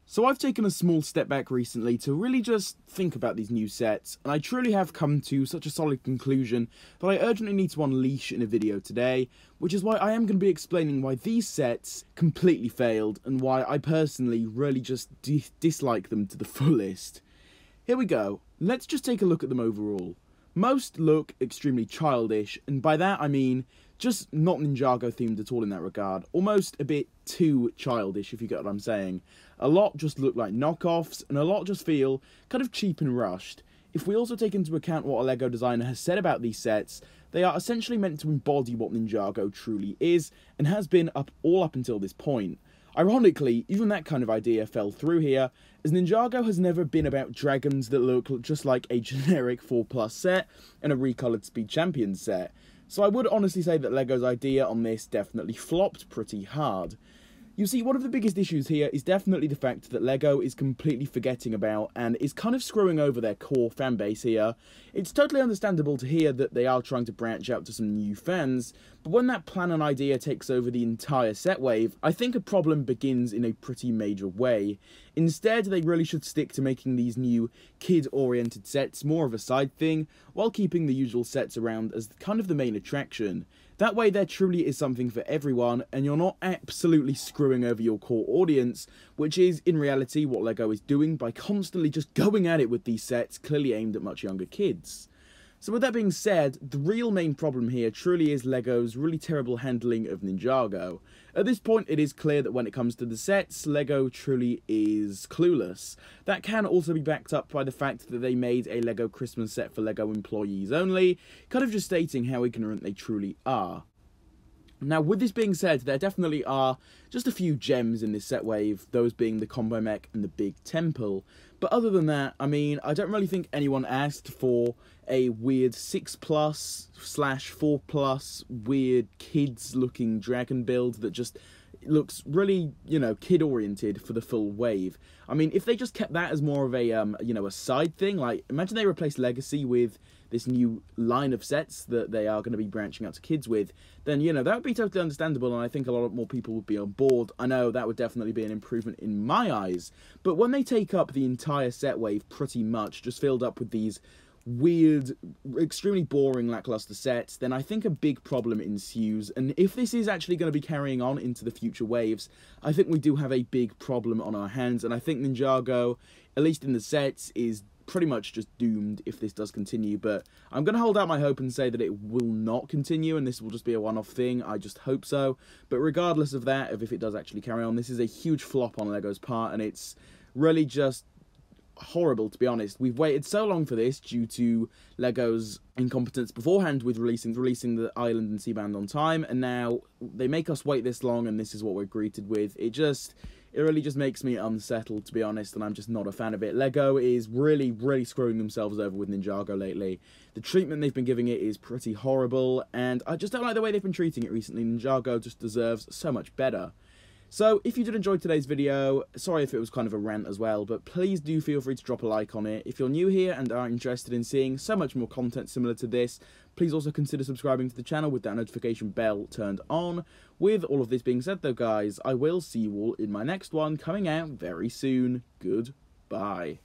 So I've taken a small step back recently to really just think about these new sets, and I truly have come to such a solid conclusion that I urgently need to unleash in a video today, which is why I am going to be explaining why these sets completely failed, and why I personally really just dislike them to the fullest. Here we go, let's just take a look at them overall. Most look extremely childish, and by that I mean just not Ninjago themed at all in that regard. Almost a bit too childish, if you get what I'm saying. A lot just look like knockoffs, and a lot just feel kind of cheap and rushed. If we also take into account what a LEGO designer has said about these sets, they are essentially meant to embody what Ninjago truly is, and has been all up until this point. Ironically, even that kind of idea fell through here, as Ninjago has never been about dragons that look just like a generic 4+ set and a recolored Speed Champions set. So I would honestly say that LEGO's idea on this definitely flopped pretty hard. You see, one of the biggest issues here is definitely the fact that LEGO is completely forgetting about and is kind of screwing over their core fanbase here. It's totally understandable to hear that they are trying to branch out to some new fans, but when that plan and idea takes over the entire set wave, I think a problem begins in a pretty major way. Instead, they really should stick to making these new kid-oriented sets more of a side thing, while keeping the usual sets around as kind of the main attraction. That way there truly is something for everyone, and you're not absolutely screwing over your core audience, which is, in reality, what LEGO is doing by constantly just going at it with these sets clearly aimed at much younger kids. So with that being said, the real main problem here truly is LEGO's really terrible handling of Ninjago. At this point, it is clear that when it comes to the sets, LEGO truly is clueless. That can also be backed up by the fact that they made a LEGO Christmas set for LEGO employees only, kind of just stating how ignorant they truly are. Now, with this being said, there definitely are just a few gems in this set wave, those being the combo mech and the big temple. But other than that, I mean, I don't really think anyone asked for a weird 6+/4+ weird kids-looking dragon build that just looks really, you know, kid-oriented for the full wave. I mean, if they just kept that as more of a, a side thing, like, imagine they replaced Legacy with this new line of sets that they are going to be branching out to kids with, then, you know, that would be totally understandable, and I think a lot more people would be on board. I know that would definitely be an improvement in my eyes, but when they take up the entire set wave pretty much, just filled up with these weird, extremely boring, lackluster sets, then I think a big problem ensues, and if this is actually going to be carrying on into the future waves, I think we do have a big problem on our hands, and I think Ninjago, at least in the sets, is pretty much just doomed if this does continue. But I'm going to hold out my hope and say that it will not continue and this will just be a one-off thing. I just hope so. But regardless of that, if it does actually carry on, this is a huge flop on LEGO's part, and it's really just horrible, to be honest. We've waited so long for this due to LEGO's incompetence beforehand with releasing the Island and Seaband on time, and now they make us wait this long and this is what we're greeted with. It really just makes me unsettled, to be honest, and I'm just not a fan of it. LEGO is really screwing themselves over with Ninjago lately. The treatment they've been giving it is pretty horrible, and I just don't like the way they've been treating it recently. Ninjago just deserves so much better. So, if you did enjoy today's video, sorry if it was kind of a rant as well, but please do feel free to drop a like on it. If you're new here and are interested in seeing so much more content similar to this, please also consider subscribing to the channel with that notification bell turned on. With all of this being said though, guys, I will see you all in my next one, coming out very soon. Goodbye.